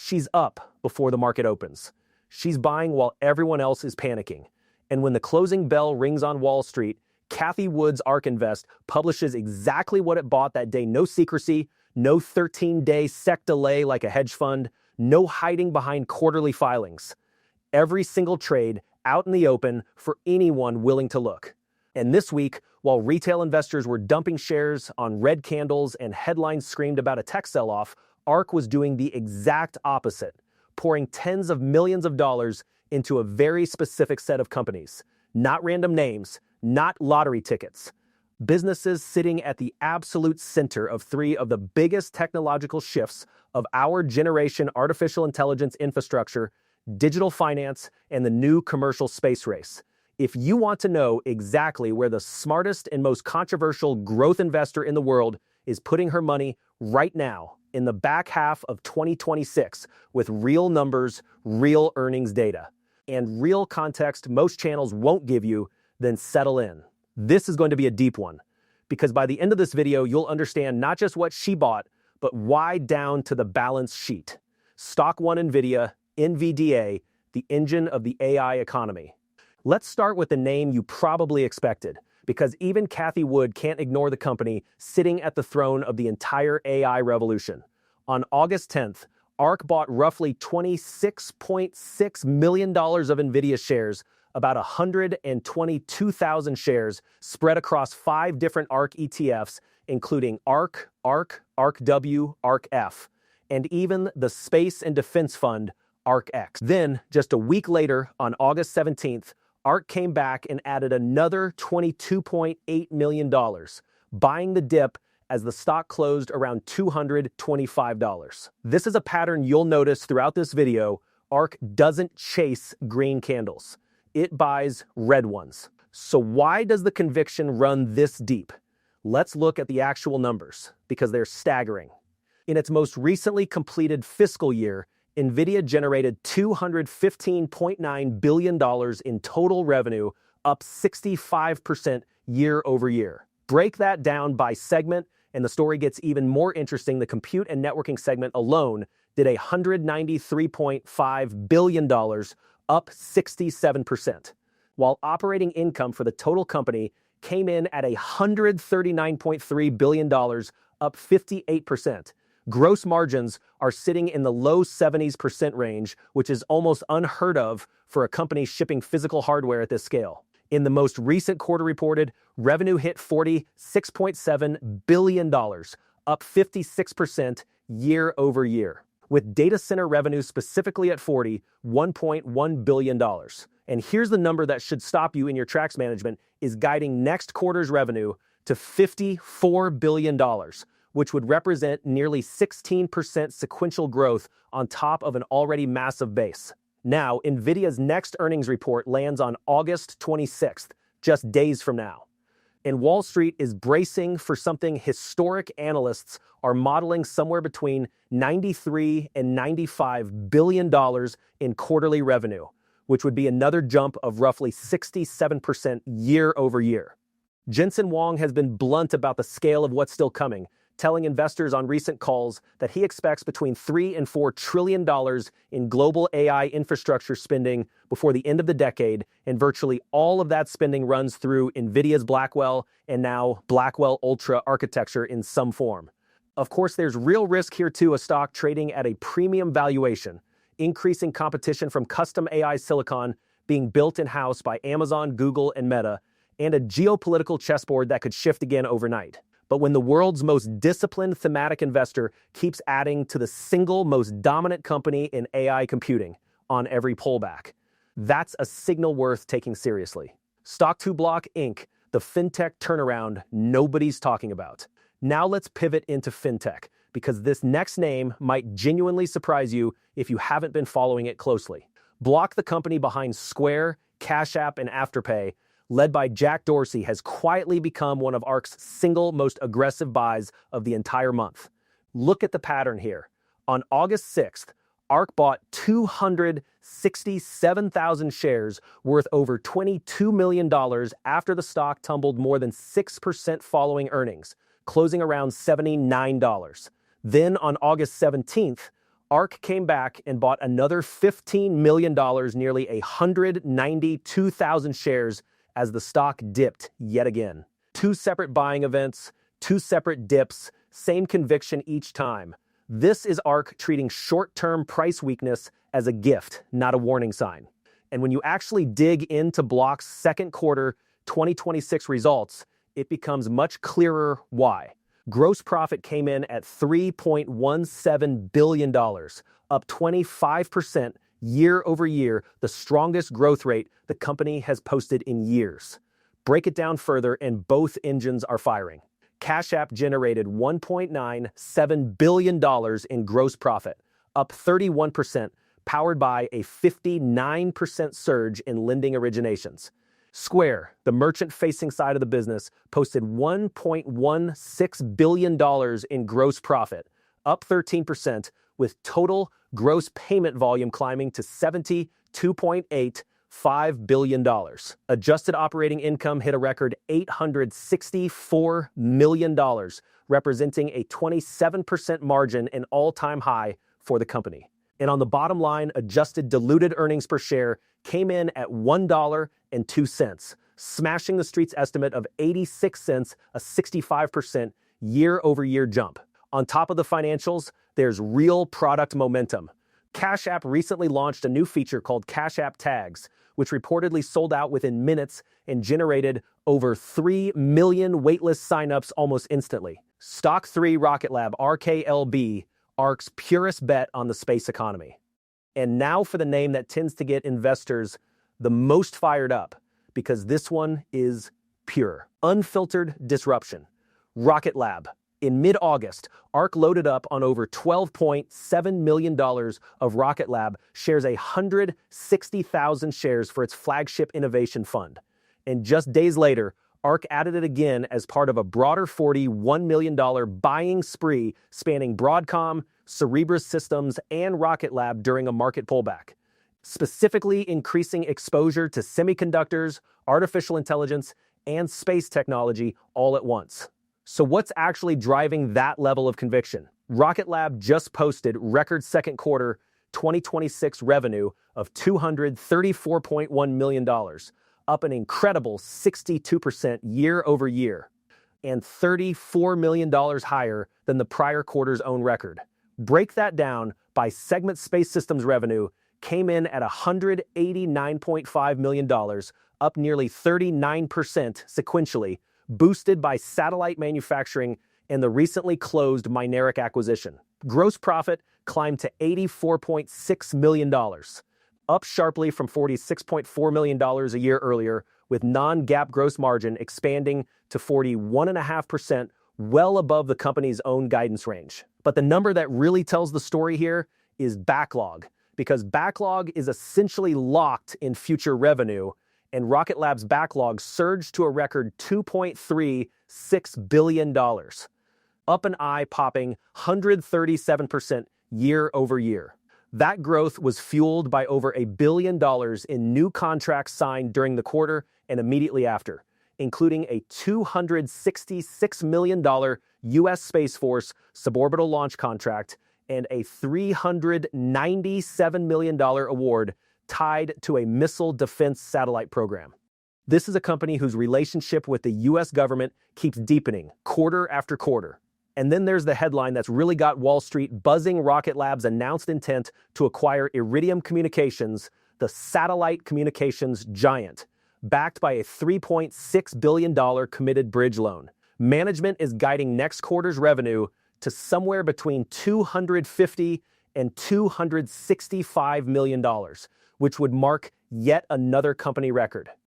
She's up before the market opens. She's buying while everyone else is panicking. And when the closing bell rings on Wall Street, Cathie Wood's ARK Invest publishes exactly what it bought that day. No secrecy, no 13-day SEC delay like a hedge fund, no hiding behind quarterly filings. Every single trade out in the open for anyone willing to look. And this week, while retail investors were dumping shares on red candles and headlines screamed about a tech sell-off, ARK was doing the exact opposite, pouring tens of millions of dollars into a very specific set of companies. Not random names, not lottery tickets. Businesses sitting at the absolute center of three of the biggest technological shifts of our generation: artificial intelligence infrastructure, digital finance, and the new commercial space race. If you want to know exactly where the smartest and most controversial growth investor in the world is putting her money right now, in the back half of 2026, with real numbers, real earnings data, and real context most channels won't give you, then settle in. This is going to be a deep one, because by the end of this video, you'll understand not just what she bought, but why down to the balance sheet. Stock 1 Nvidia, NVDA, the engine of the AI economy. Let's start with the name you probably expected, because even Cathie Wood can't ignore the company sitting at the throne of the entire AI revolution. On August 10th, ARK bought roughly $26.6 million of Nvidia shares, about 122,000 shares spread across 5 different ARK ETFs, including ARK, ARKW, ARKF, and even the space and defense fund, ARKX. Then, just a week later, on August 17th, ARK came back and added another $22.8 million, buying the dip as the stock closed around $225. This is a pattern you'll notice throughout this video. ARK doesn't chase green candles. It buys red ones. So why does the conviction run this deep? Let's look at the actual numbers, because they're staggering. In its most recently completed fiscal year, Nvidia generated $215.9 billion in total revenue, up 65% year over year. Break that down by segment, and the story gets even more interesting. The compute and networking segment alone did $193.5 billion, up 67%, while operating income for the total company came in at $139.3 billion, up 58%. Gross margins are sitting in the low 70% range, which is almost unheard of for a company shipping physical hardware at this scale. In the most recent quarter reported, revenue hit $46.7 billion, up 56% year over year, with data center revenue specifically at $41.1 billion. And here's the number that should stop you in your tracks. Management is guiding next quarter's revenue to $54 billion, which would represent nearly 16% sequential growth on top of an already massive base. Now, Nvidia's next earnings report lands on August 26th, just days from now. And Wall Street is bracing for something historic. Analysts are modeling somewhere between $93 and $95 billion in quarterly revenue, which would be another jump of roughly 67% year over year. Jensen Huang has been blunt about the scale of what's still coming, telling investors on recent calls that he expects between $3 and $4 trillion in global AI infrastructure spending before the end of the decade, and virtually all of that spending runs through Nvidia's Blackwell and now Blackwell Ultra architecture in some form. Of course, there's real risk here too, a stock trading at a premium valuation, increasing competition from custom AI silicon being built in-house by Amazon, Google, and Meta, and a geopolitical chessboard that could shift again overnight. But when the world's most disciplined thematic investor keeps adding to the single most dominant company in AI computing on every pullback, that's a signal worth taking seriously. Stock 2 Block Inc., the fintech turnaround nobody's talking about. Now let's pivot into fintech, because this next name might genuinely surprise you if you haven't been following it closely. Block, the company behind Square, Cash App, and Afterpay, led by Jack Dorsey, has quietly become one of ARK's single most aggressive buys of the entire month. Look at the pattern here. On August 6th, ARK bought 267,000 shares worth over $22 million after the stock tumbled more than 6% following earnings, closing around $79. Then on August 17th, ARK came back and bought another $15 million, nearly 192,000 shares, as the stock dipped yet again. Two separate buying events, two separate dips, same conviction each time. This is ARK treating short-term price weakness as a gift, not a warning sign. And when you actually dig into Block's second quarter 2026 results, it becomes much clearer why. Gross profit came in at $3.17 billion, up 25% year over year, the strongest growth rate the company has posted in years. Break it down further, and both engines are firing. Cash App generated $1.97 billion in gross profit, up 31%, powered by a 59% surge in lending originations. Square, the merchant-facing side of the business, posted $1.16 billion in gross profit, up 13%, with total gross payment volume climbing to $72.85 billion. Adjusted operating income hit a record $864 million, representing a 27% margin, an all-time high for the company. And on the bottom line, adjusted diluted earnings per share came in at $1.02, smashing the street's estimate of 86 cents, a 65% year-over-year jump. On top of the financials, there's real product momentum. Cash App recently launched a new feature called Cash App Tags, which reportedly sold out within minutes and generated over 3 million waitlist signups almost instantly. Stock 3 Rocket Lab, RKLB, ARK's purest bet on the space economy. And now for the name that tends to get investors the most fired up, because this one is pure, unfiltered disruption. Rocket Lab. In mid-August, ARK loaded up on over $12.7 million of Rocket Lab, shares 160,000 shares for its flagship innovation fund. And just days later, ARK added it again as part of a broader $41 million buying spree spanning Broadcom, Cerebras Systems, and Rocket Lab during a market pullback, specifically increasing exposure to semiconductors, artificial intelligence, and space technology all at once. So what's actually driving that level of conviction? Rocket Lab just posted record second quarter 2026 revenue of $234.1 million, up an incredible 62% year over year, and $34 million higher than the prior quarter's own record. Break that down by segment. Space Systems revenue came in at $189.5 million, up nearly 39% sequentially, boosted by satellite manufacturing and the recently closed Mynaric acquisition. Gross profit climbed to $84.6 million, up sharply from $46.4 million a year earlier, with non-GAAP gross margin expanding to 41.5%, well above the company's own guidance range. But the number that really tells the story here is backlog, because backlog is essentially locked in future revenue, and Rocket Lab's backlog surged to a record $2.36 billion, up an eye-popping 137% year over year. That growth was fueled by over $1 billion in new contracts signed during the quarter and immediately after, including a $266 million U.S. Space Force suborbital launch contract and a $397 million award tied to a missile defense satellite program. This is a company whose relationship with the U.S. government keeps deepening quarter after quarter. And then there's the headline that's really got Wall Street buzzing: Rocket Lab's announced intent to acquire Iridium Communications, the satellite communications giant, backed by a $3.6 billion committed bridge loan. Management is guiding next quarter's revenue to somewhere between $250 and $265 million, which would mark yet another company record.